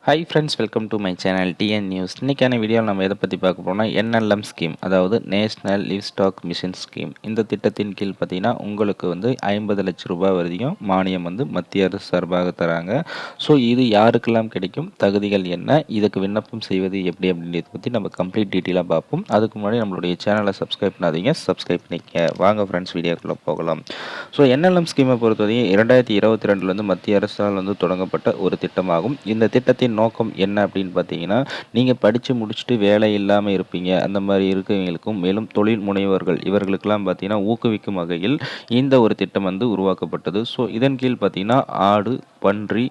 Hi friends, welcome to my channel TN news. இன்றைக்கான வீடியோவில் நம்ம எதை பற்றி பார்க்க போகிறோம்னா என்எல்எம் ஸ்கீம், அதாவது national livestock mission scheme. இந்த திட்டத்தின் கீழ் பார்த்தீங்கன்னா உங்களுக்கு வந்து 50 லட்சம் ரூபாய் வரைக்கும் மானியம் வந்து மத்திய அரசு சார்பாக தராங்க. ஸோ இது யாருக்கெல்லாம் கிடைக்கும், தகுதிகள் என்ன, இதுக்கு விண்ணப்பம் செய்வது எப்படி அப்படின்றத பற்றி நம்ம கம்ப்ளீட் டீட்டெயிலாக பார்ப்போம். அதுக்கு முன்னாடி நம்மளுடைய சேனலை சப்ஸ்கிரைப் பண்ணாதீங்க, சப்ஸ்கிரைப் பண்ணிக்க. வாங்க ஃப்ரெண்ட்ஸ், வீடியோக்குள்ளே போகலாம். ஸோ என்எல்எம் ஸ்கீமை பொறுத்தவரைக்கும் 2022 மத்திய அரசால் வந்து தொடங்கப்பட்ட ஒரு திட்டமாகும். இந்த திட்டத்தின் நோக்கம் என்ன அப்படின்னு பார்த்தீங்கன்னா, நீங்கள் படித்து முடிச்சுட்டு வேலை இல்லாமல் இருப்பீங்க, அந்த மாதிரி இருக்கிறவங்களுக்கும், மேலும் தொழில் முனைவோர்கள் இவர்களுக்கெல்லாம் பார்த்தீங்கன்னா ஊக்குவிக்கும் வகையில் இந்த ஒரு திட்டம் வந்து உருவாக்கப்பட்டது. ஸோ இதன் கீழ் பார்த்தீங்கன்னா ஆடு, பன்றி,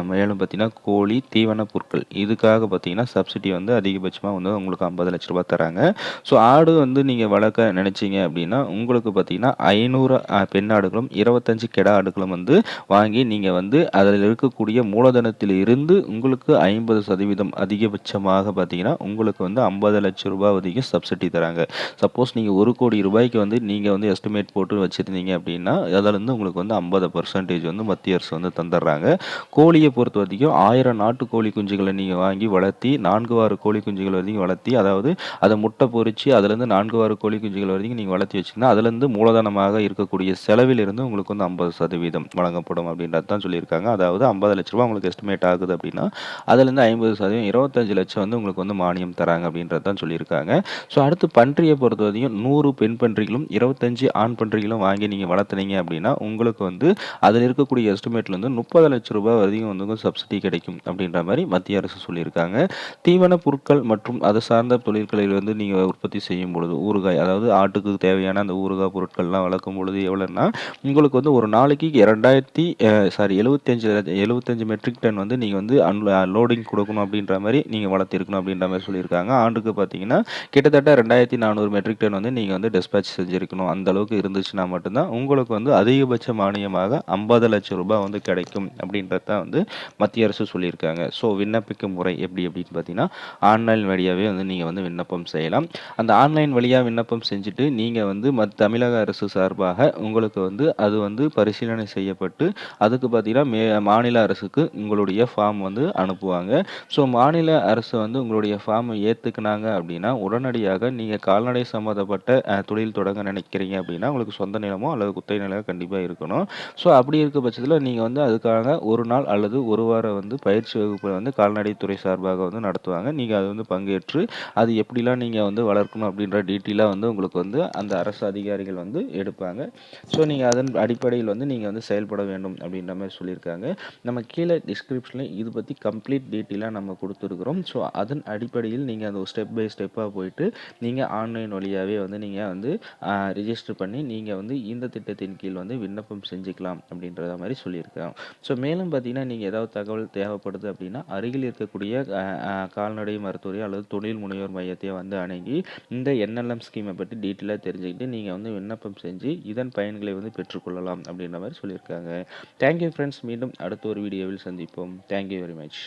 மேலும் பார்த்தீங்கன்னா கோழி, தீவன பொருட்கள் இதுக்காக பார்த்தீங்கன்னா சப்சிடி வந்து அதிகபட்சமாக வந்து உங்களுக்கு 50 லட்ச ரூபாய் தராங்க. ஸோ ஆடு வந்து நீங்கள் வளர்க்க நினச்சிங்க அப்படின்னா உங்களுக்கு பார்த்தீங்கன்னா 500 பெண் ஆடுகளும் 25 கெடா ஆடுகளும் வந்து வாங்கி நீங்கள் வந்து அதில் இருக்கக்கூடிய மூலதனத்தில் இருந்து உங்களுக்கு 50% அதிகபட்சமாக பார்த்தீங்கன்னா உங்களுக்கு வந்து 50 லட்சம் ரூபாய் வரைக்கும் சப்சிடி தராங்க. சப்போஸ் நீங்கள் 1 கோடி ரூபாய்க்கு வந்து நீங்கள் வந்து எஸ்டிமேட் போட்டு வச்சுருந்தீங்க அப்படின்னா அதிலிருந்து உங்களுக்கு வந்து 50% வந்து மத்திய அரசு வந்து தந்துடுறாங்க. கோழியை பொறுத்த வரைக்கும் 1000 நாட்டு கோழி குஞ்சுகளை நீங்கள் வாங்கி வளர்த்தி 4 வார கோழி குஞ்சுகள் வரைக்கும் வளர்த்தி, அதாவது அதை முட்டை பொறிச்சு அதுலேருந்து 4 வார கோழி குஞ்சுகள் வரைக்கும் நீங்கள் வளர்த்தி வச்சிங்கன்னா அதுலேருந்து மூலதனமாக இருக்கக்கூடிய செலவில் இருந்து உங்களுக்கு வந்து 50% வழங்கப்படும் அப்படின்றது தான் சொல்லியிருக்காங்க. அதாவது 50 லட்ச ரூபா உங்களுக்கு எஸ்டிமேட் ஆகுது அப்படின்னா அதுலேருந்து 50% 25 லட்சம் வந்து உங்களுக்கு வந்து மானியம் தராங்க அப்படின்றது தான் சொல்லியிருக்காங்க. ஸோ அடுத்து பன்றியை பொறுத்த வரைக்கும் 100 பெண் பன்றிகளும் 25 ஆண் பன்றிகளும் வாங்கி நீங்கள் வளர்த்துனீங்க அப்படின்னா உங்களுக்கு வந்து அதில் இருக்கக்கூடிய எஸ்டிமேட்லேருந்து 30 லட்சம் ரூபாய் வரைக்கும் வந்து சப்சிடி கிடைக்கும் அப்படின்ற மாதிரி மத்திய அரசு சொல்லியிருக்காங்க. தீவன பொருட்கள் மற்றும் அது சார்ந்த தொழில்களில் வந்து நீங்கள் உற்பத்தி செய்யும் பொழுது ஊறுகாய், அதாவது ஆட்டுக்கு தேவையான அந்த ஊறுகாய் பொருட்கள்லாம் வளர்க்கும் பொழுது எவ்வளோன்னா உங்களுக்கு வந்து ஒரு நாளைக்கு 75 மெட்ரிக் டன் வந்து நீங்கள் வந்து லோடிங் கொடுக்கணும் அப்படின்ற மாதிரி நீங்கள் வளர்த்திருக்கணும் அப்படின்ற மாதிரி சொல்லியிருக்காங்க. ஆண்டுக்கு பார்த்தீங்கன்னா கிட்டத்தட்ட 2400 மெட்ரிக் டன் வந்து நீங்கள் வந்து டிஸ்பேச் செஞ்சுருக்கணும். அந்த அளவுக்கு இருந்துச்சுன்னா மட்டும்தான் உங்களுக்கு வந்து அதிகபட்ச மானியமாக 50 லட்சம் ரூபாய் வந்து கிடைக்கும் அப்படின்றத வந்து மத்திய அரசு சொல்லியிருக்காங்க. ஸோ விண்ணப்பிக்கும் முறை எப்படி அப்படின்னு பார்த்தீங்கன்னா ஆன்லைன் வழியாகவே வந்து நீங்கள் வந்து விண்ணப்பம் செய்யலாம். அந்த ஆன்லைன் வழியாக விண்ணப்பம் செஞ்சுட்டு நீங்கள் வந்து தமிழக அரசு சார்பாக உங்களுக்கு வந்து அது வந்து பரிசீலனை செய்யப்பட்டு அதுக்கு பார்த்தீங்கன்னா மாநில அரசுக்கு உங்களுடைய ஃபார்ம் வந்து அனுப்புவாங்க. ஸோ மாநில அரசு வந்து உங்களுடைய ஃபார்மை ஏற்றுக்கினாங்க அப்படின்னா உடனடியாக நீங்கள் கால்நடை சம்மந்தப்பட்ட தொழில் தொடங்க நினைக்கிறீங்க அப்படின்னா உங்களுக்கு சொந்த நிலமோ அல்லது குத்தகை நிலமோ கண்டிப்பாக இருக்கணும். ஸோ அப்படி இருக்க பட்சத்தில் நீங்கள் வந்து அதுக்காக ஒரு நாள் அல்லது ஒரு வாரம் வந்து பயிற்சி வகுப்பை வந்து கால்நடைத்துறை சார்பாக வந்து நடத்துவாங்க. நீங்கள் அது வந்து பங்கேற்று அது எப்படிலாம் நீங்கள் வந்து வளர்க்கணும் அப்படின்ற டீட்டெயிலாக வந்து உங்களுக்கு வந்து அந்த அரசு அதிகாரிகள் வந்து எடுப்பாங்க. ஸோ நீங்கள் அதன் அடிப்படையில் வந்து நீங்கள் வந்து செயல்பட வேண்டும் அப்படின்ற மாதிரி சொல்லியிருக்காங்க. நம்ம கீழே டிஸ்கிரிப்ஷனில் இது பற்றி கம்ப்ளீட் டீட்டெயிலாக நம்ம கொடுத்துருக்குறோம். ஸோ அதன் அடிப்படையில் நீங்கள் அந்த ஸ்டெப் பை ஸ்டெப்பாக போயிட்டு நீங்கள் ஆன்லைன் வழியாகவே வந்து நீங்கள் வந்து ரிஜிஸ்டர் பண்ணி நீங்கள் வந்து இந்த திட்டத்தின் கீழ் வந்து விண்ணப்பம் செஞ்சுக்கலாம் அப்படின்றத மாதிரி சொல்லியிருக்கோம். ஸோ மேலும் பார்த்தீங்கன்னா நீங்கள் ஏதாவது தகவல் தேவைப்படுது அப்படின்னா அருகில் இருக்கக்கூடிய கால்நடை மருத்துவரையோ அல்லது தொழில் முனைவோர் மையத்தையோ வந்து அணுகி இந்த என்எல்எம் ஸ்கீமை பற்றி டீட்டெயிலாக தெரிஞ்சுக்கிட்டு நீங்கள் வந்து விண்ணப்பம் செஞ்சு இதன் பயன்களை வந்து பெற்றுக்கொள்ளலாம் அப்படின்ற மாதிரி சொல்லியிருக்காங்க. தேங்க்யூ ஃப்ரெண்ட்ஸ், மீண்டும் அடுத்த ஒரு வீடியோவில் சந்திப்போம். Thank you very much.